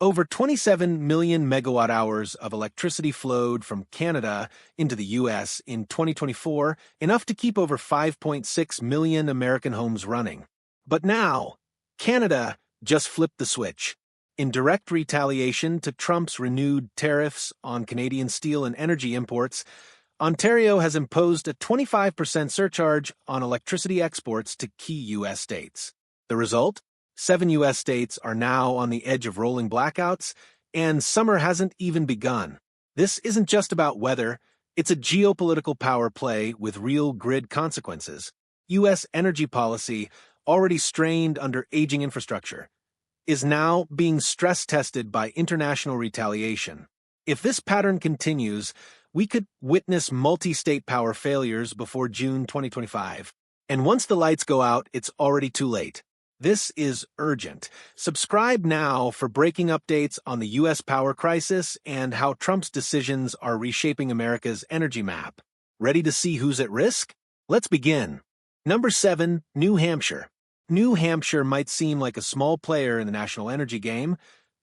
Over 27 million megawatt hours of electricity flowed from Canada into the U.S. in 2024, enough to keep over 5.6 million American homes running. But now, Canada just flipped the switch. In direct retaliation to Trump's renewed tariffs on Canadian steel and energy imports, Ontario has imposed a 25% surcharge on electricity exports to key U.S. states. The result? 7 U.S. states are now on the edge of rolling blackouts, and summer hasn't even begun. This isn't just about weather, it's a geopolitical power play with real grid consequences. U.S. energy policy, already strained under aging infrastructure, is now being stress-tested by international retaliation. If this pattern continues, we could witness multi-state power failures before June 2025. And once the lights go out, it's already too late. This is urgent. Subscribe now for breaking updates on the U.S. power crisis and how Trump's decisions are reshaping America's energy map. Ready to see who's at risk? Let's begin. Number 7, New Hampshire. New Hampshire might seem like a small player in the national energy game,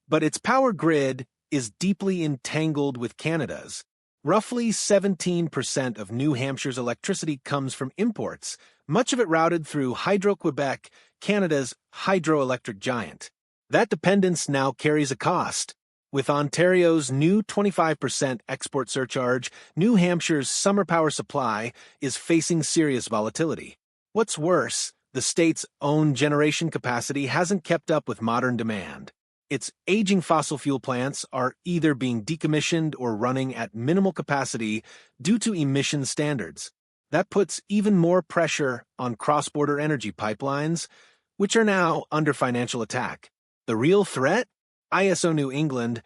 but its power grid is deeply entangled with Canada's. Roughly 17% of New Hampshire's electricity comes from imports, much of it routed through Hydro-Quebec, Canada's hydroelectric giant. That dependence now carries a cost. With Ontario's new 25% export surcharge, New Hampshire's summer power supply is facing serious volatility. What's worse, the state's own generation capacity hasn't kept up with modern demand. Its aging fossil fuel plants are either being decommissioned or running at minimal capacity due to emission standards. That puts even more pressure on cross-border energy pipelines, which are now under financial attack. The real threat? ISO New England,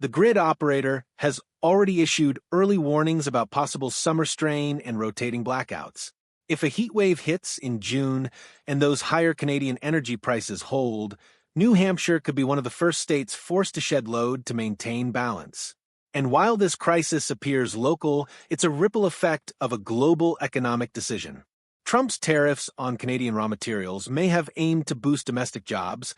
the grid operator, has already issued early warnings about possible summer strain and rotating blackouts. If a heat wave hits in June and those higher Canadian energy prices hold, New Hampshire could be one of the first states forced to shed load to maintain balance. And while this crisis appears local, it's a ripple effect of a global economic decision. Trump's tariffs on Canadian raw materials may have aimed to boost domestic jobs,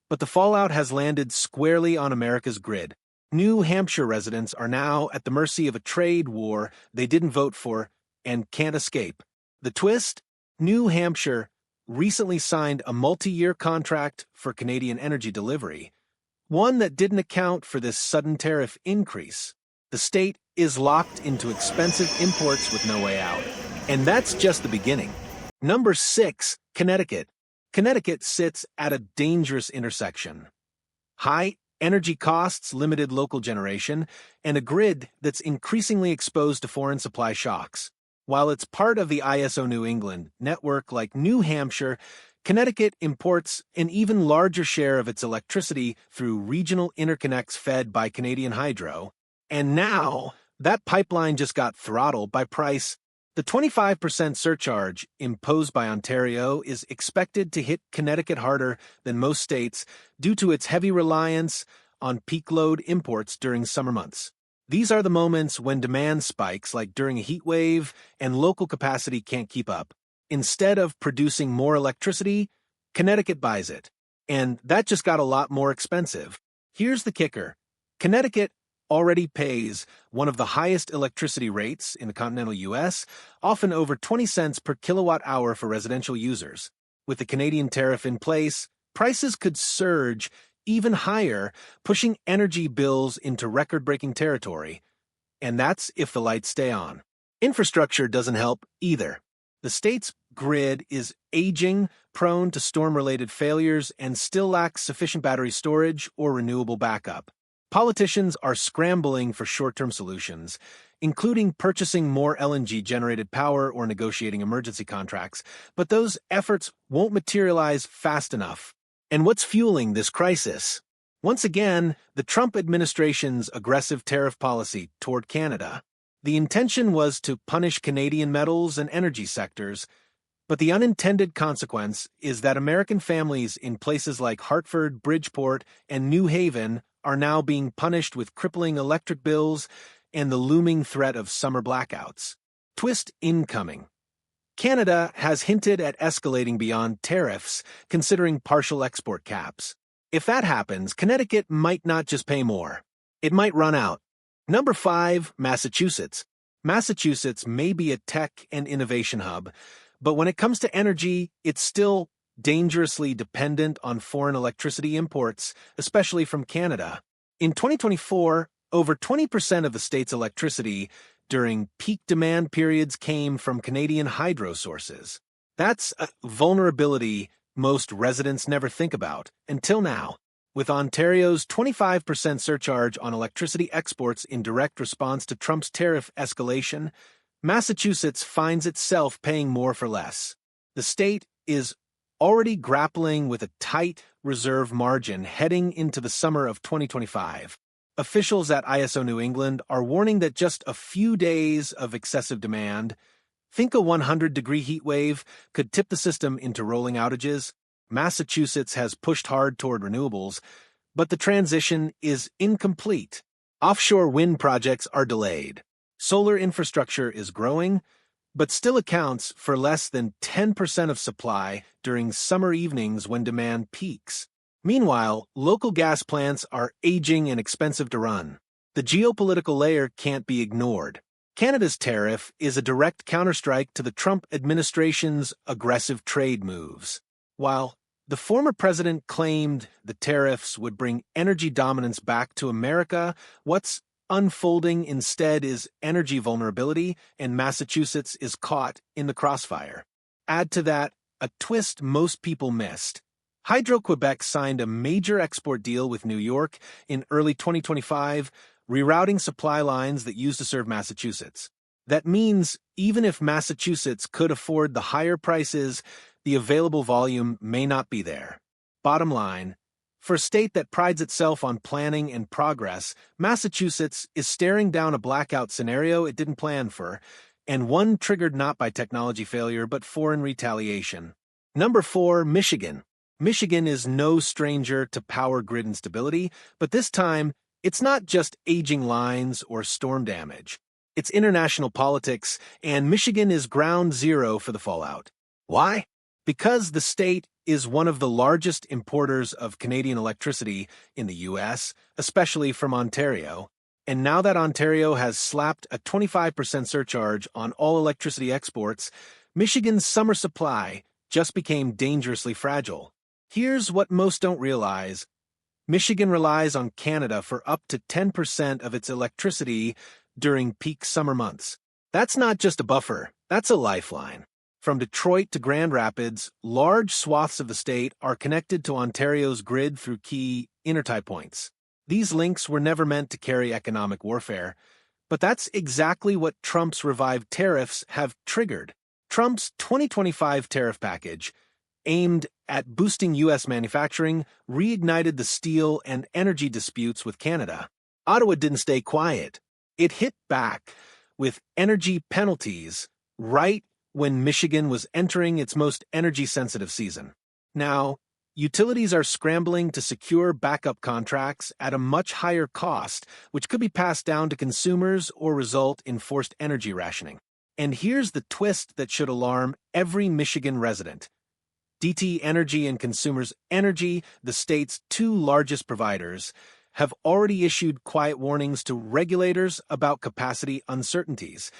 but the fallout has landed squarely on America's grid. New Hampshire residents are now at the mercy of a trade war they didn't vote for and can't escape. The twist? New Hampshire recently signed a multi-year contract for Canadian energy delivery, one that didn't account for this sudden tariff increase. The state is locked into expensive imports with no way out. And that's just the beginning. Number 6, Connecticut. Connecticut sits at a dangerous intersection. High energy costs, limited local generation, and a grid that's increasingly exposed to foreign supply shocks. While it's part of the ISO New England network like New Hampshire, Connecticut imports an even larger share of its electricity through regional interconnects fed by Canadian Hydro. And now, that pipeline just got throttled by price. The 25% surcharge imposed by Ontario is expected to hit Connecticut harder than most states due to its heavy reliance on peak load imports during summer months. These are the moments when demand spikes, like during a heat wave, and local capacity can't keep up. Instead of producing more electricity, Connecticut buys it. And that just got a lot more expensive. Here's the kicker. Connecticut already pays one of the highest electricity rates in the continental U.S., often over 20 cents per kilowatt hour for residential users. With the Canadian tariff in place, prices could surge even higher, pushing energy bills into record-breaking territory. And that's if the lights stay on. Infrastructure doesn't help either. The state's grid is aging, prone to storm-related failures, and still lacks sufficient battery storage or renewable backup. Politicians are scrambling for short-term solutions, including purchasing more LNG-generated power or negotiating emergency contracts, but those efforts won't materialize fast enough. And what's fueling this crisis? Once again, the Trump administration's aggressive tariff policy toward Canada. The intention was to punish Canadian metals and energy sectors, but the unintended consequence is that American families in places like Hartford, Bridgeport, and New Haven are now being punished with crippling electric bills and the looming threat of summer blackouts. Twist incoming. Canada has hinted at escalating beyond tariffs, considering partial export caps. If that happens, Connecticut might not just pay more. It might run out. Number 5, Massachusetts. Massachusetts may be a tech and innovation hub, but when it comes to energy, it's still dangerously dependent on foreign electricity imports, especially from Canada. In 2024, over 20% of the state's electricity during peak demand periods came from Canadian hydro sources. That's a vulnerability most residents never think about, until now. With Ontario's 25% surcharge on electricity exports in direct response to Trump's tariff escalation, Massachusetts finds itself paying more for less. The state is already grappling with a tight reserve margin heading into the summer of 2025. Officials at ISO New England are warning that just a few days of excessive demand, think a 100-degree heat wave, could tip the system into rolling outages. Massachusetts has pushed hard toward renewables, but the transition is incomplete. Offshore wind projects are delayed. Solar infrastructure is growing, but still accounts for less than 10% of supply during summer evenings when demand peaks. Meanwhile, local gas plants are aging and expensive to run. The geopolitical layer can't be ignored. Canada's tariff is a direct counterstrike to the Trump administration's aggressive trade moves. While the former president claimed the tariffs would bring energy dominance back to America, what's unfolding instead is energy vulnerability, and Massachusetts is caught in the crossfire. Add to that a twist most people missed. Hydro-Quebec signed a major export deal with New York in early 2025, rerouting supply lines that used to serve Massachusetts. That means even if Massachusetts could afford the higher prices, the available volume may not be there. Bottom line, for a state that prides itself on planning and progress, Massachusetts is staring down a blackout scenario it didn't plan for, and one triggered not by technology failure but foreign retaliation. Number 4, Michigan. Michigan is no stranger to power grid instability, but this time, it's not just aging lines or storm damage. It's international politics, and Michigan is ground zero for the fallout. Why? Because the state is one of the largest importers of Canadian electricity in the U.S., especially from Ontario, and now that Ontario has slapped a 25% surcharge on all electricity exports, Michigan's summer supply just became dangerously fragile. Here's what most don't realize. Michigan relies on Canada for up to 10% of its electricity during peak summer months. That's not just a buffer, that's a lifeline. From Detroit to Grand Rapids, large swaths of the state are connected to Ontario's grid through key intertie points. These links were never meant to carry economic warfare, but that's exactly what Trump's revived tariffs have triggered. Trump's 2025 tariff package, aimed at boosting U.S. manufacturing, reignited the steel and energy disputes with Canada. Ottawa didn't stay quiet. It hit back with energy penalties right when Michigan was entering its most energy-sensitive season. Now, utilities are scrambling to secure backup contracts at a much higher cost, which could be passed down to consumers or result in forced energy rationing. And here's the twist that should alarm every Michigan resident. DTE Energy and Consumers Energy, the state's two largest providers, have already issued quiet warnings to regulators about capacity uncertainties.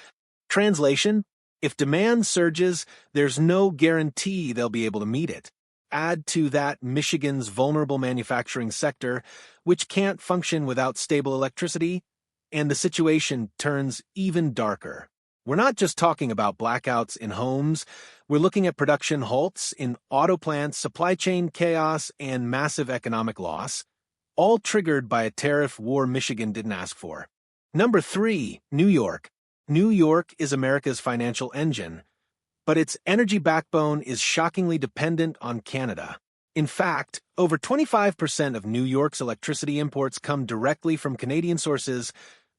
Translation: if demand surges, there's no guarantee they'll be able to meet it. Add to that Michigan's vulnerable manufacturing sector, which can't function without stable electricity, and the situation turns even darker. We're not just talking about blackouts in homes, we're looking at production halts in auto plants, supply chain chaos, and massive economic loss, all triggered by a tariff war Michigan didn't ask for. Number 3, New York. New York is America's financial engine, but its energy backbone is shockingly dependent on Canada. In fact, over 25% of New York's electricity imports come directly from Canadian sources,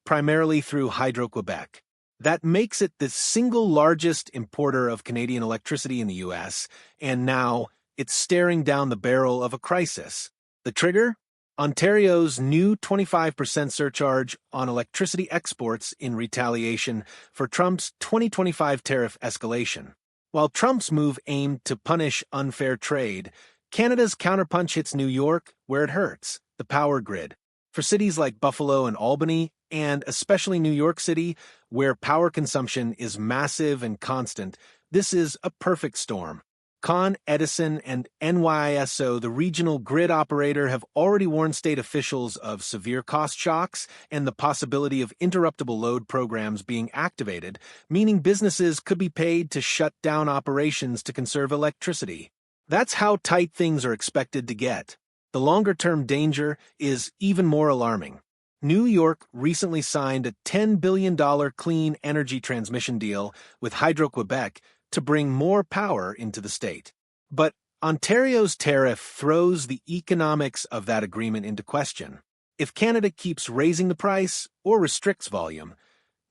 primarily through Hydro-Quebec. That makes it the single largest importer of Canadian electricity in the U.S., and now it's staring down the barrel of a crisis. The trigger? Ontario's new 25% surcharge on electricity exports in retaliation for Trump's 2025 tariff escalation. While Trump's move aimed to punish unfair trade, Canada's counterpunch hits New York, where it hurts, the power grid. For cities like Buffalo and Albany, and especially New York City, where power consumption is massive and constant, this is a perfect storm. Con Edison and NYISO, the regional grid operator, have already warned state officials of severe cost shocks and the possibility of interruptible load programs being activated, meaning businesses could be paid to shut down operations to conserve electricity. That's how tight things are expected to get. The longer-term danger is even more alarming. New York recently signed a $10 billion clean energy transmission deal with Hydro-Quebec to bring more power into the state. But Ontario's tariff throws the economics of that agreement into question. If Canada keeps raising the price or restricts volume,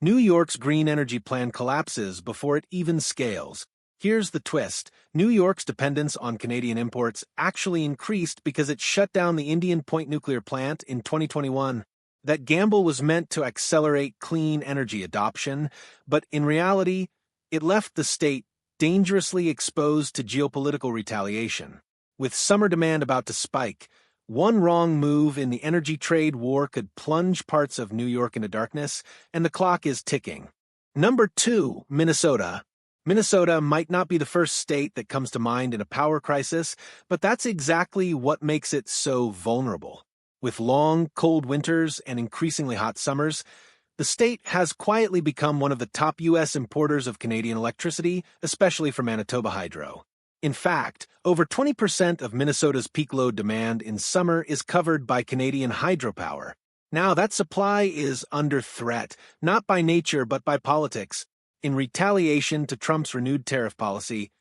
New York's green energy plan collapses before it even scales. Here's the twist. New York's dependence on Canadian imports actually increased because it shut down the Indian Point nuclear plant in 2021. That gamble was meant to accelerate clean energy adoption, but in reality, it left the state dangerously exposed to geopolitical retaliation. With summer demand about to spike, one wrong move in the energy trade war could plunge parts of New York into darkness, and the clock is ticking. Number 2, Minnesota. Minnesota might not be the first state that comes to mind in a power crisis, but that's exactly what makes it so vulnerable. With long, cold winters and increasingly hot summers, the state has quietly become one of the top U.S. importers of Canadian electricity, especially for Manitoba Hydro. In fact, over 20% of Minnesota's peak load demand in summer is covered by Canadian hydropower. Now, that supply is under threat, not by nature but by politics. In retaliation to Trump's renewed tariff policy,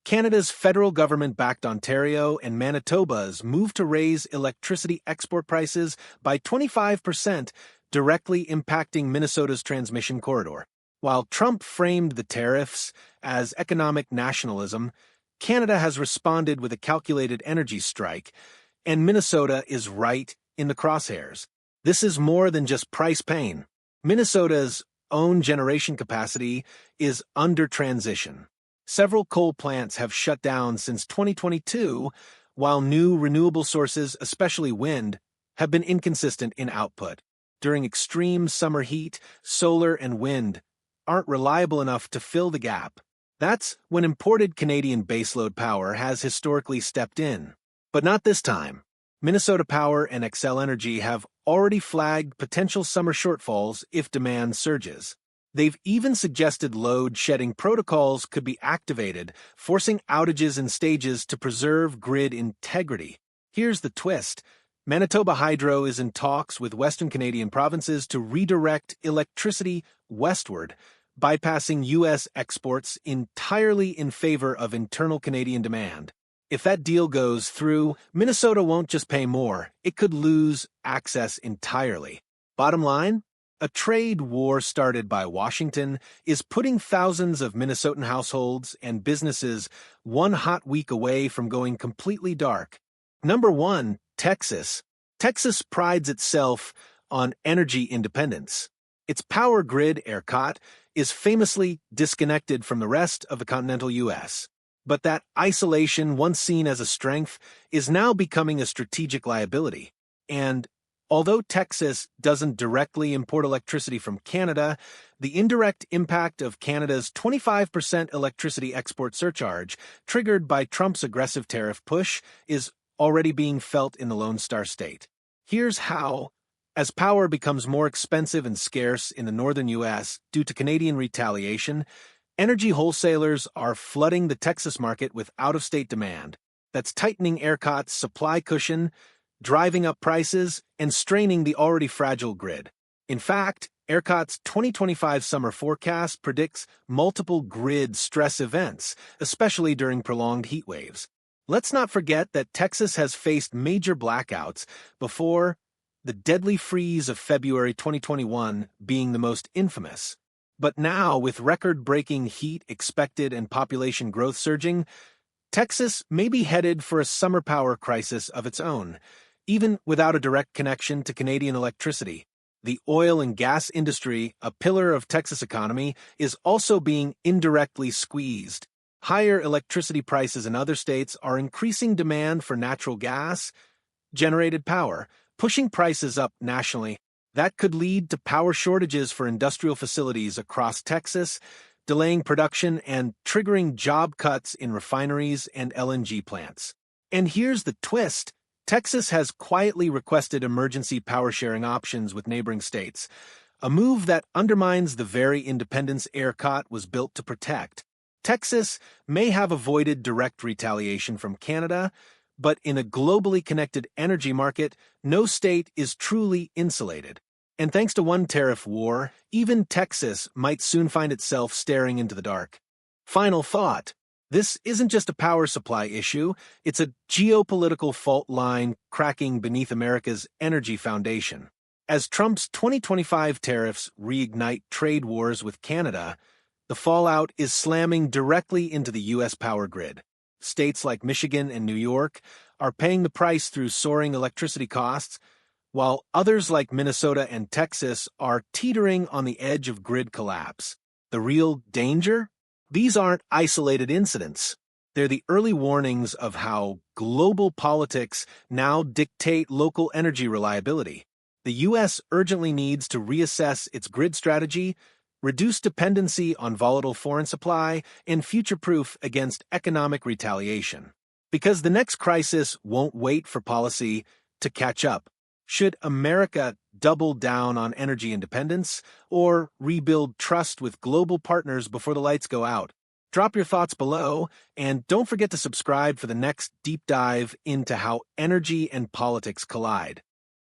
Canada's federal government-backed Ontario and Manitoba's move to raise electricity export prices by 25%, directly impacting Minnesota's transmission corridor. While Trump framed the tariffs as economic nationalism, Canada has responded with a calculated energy strike, and Minnesota is right in the crosshairs. This is more than just price pain. Minnesota's own generation capacity is under transition. Several coal plants have shut down since 2022, while new renewable sources, especially wind, have been inconsistent in output. During extreme summer heat, solar and wind aren't reliable enough to fill the gap. That's when imported Canadian baseload power has historically stepped in. But not this time. Minnesota Power and Xcel Energy have already flagged potential summer shortfalls if demand surges. They've even suggested load-shedding protocols could be activated, forcing outages in stages to preserve grid integrity. Here's the twist. Manitoba Hydro is in talks with Western Canadian provinces to redirect electricity westward, bypassing U.S. exports entirely in favor of internal Canadian demand. If that deal goes through, Minnesota won't just pay more, it could lose access entirely. Bottom line? A trade war started by Washington is putting thousands of Minnesotan households and businesses one hot week away from going completely dark. Number 1, Texas. Texas prides itself on energy independence. Its power grid, ERCOT, is famously disconnected from the rest of the continental U.S. But that isolation, once seen as a strength, is now becoming a strategic liability. And although Texas doesn't directly import electricity from Canada, the indirect impact of Canada's 25% electricity export surcharge, triggered by Trump's aggressive tariff push, is already being felt in the Lone Star State. Here's how. As power becomes more expensive and scarce in the northern U.S. due to Canadian retaliation, energy wholesalers are flooding the Texas market with out-of-state demand. That's tightening ERCOT's supply cushion, driving up prices, and straining the already fragile grid. In fact, ERCOT's 2025 summer forecast predicts multiple grid stress events, especially during prolonged heat waves. Let's not forget that Texas has faced major blackouts before, the deadly freeze of February 2021 being the most infamous. But now, with record-breaking heat expected and population growth surging, Texas may be headed for a summer power crisis of its own, even without a direct connection to Canadian electricity. The oil and gas industry, a pillar of Texas' economy, is also being indirectly squeezed. Higher electricity prices in other states are increasing demand for natural gas-generated power, pushing prices up nationally. That could lead to power shortages for industrial facilities across Texas, delaying production and triggering job cuts in refineries and LNG plants. And here's the twist. Texas has quietly requested emergency power-sharing options with neighboring states, a move that undermines the very independence ERCOT was built to protect. Texas may have avoided direct retaliation from Canada, but in a globally connected energy market, no state is truly insulated. And thanks to one tariff war, even Texas might soon find itself staring into the dark. Final thought. This isn't just a power supply issue, it's a geopolitical fault line cracking beneath America's energy foundation. As Trump's 2025 tariffs reignite trade wars with Canada, the fallout is slamming directly into the U.S. power grid. States like Michigan and New York are paying the price through soaring electricity costs, while others like Minnesota and Texas are teetering on the edge of grid collapse. The real danger? These aren't isolated incidents. They're the early warnings of how global politics now dictate local energy reliability. The U.S. urgently needs to reassess its grid strategy, reduce dependency on volatile foreign supply, and future-proof against economic retaliation. Because the next crisis won't wait for policy to catch up. Should America double down on energy independence or rebuild trust with global partners before the lights go out? Drop your thoughts below, and don't forget to subscribe for the next deep dive into how energy and politics collide.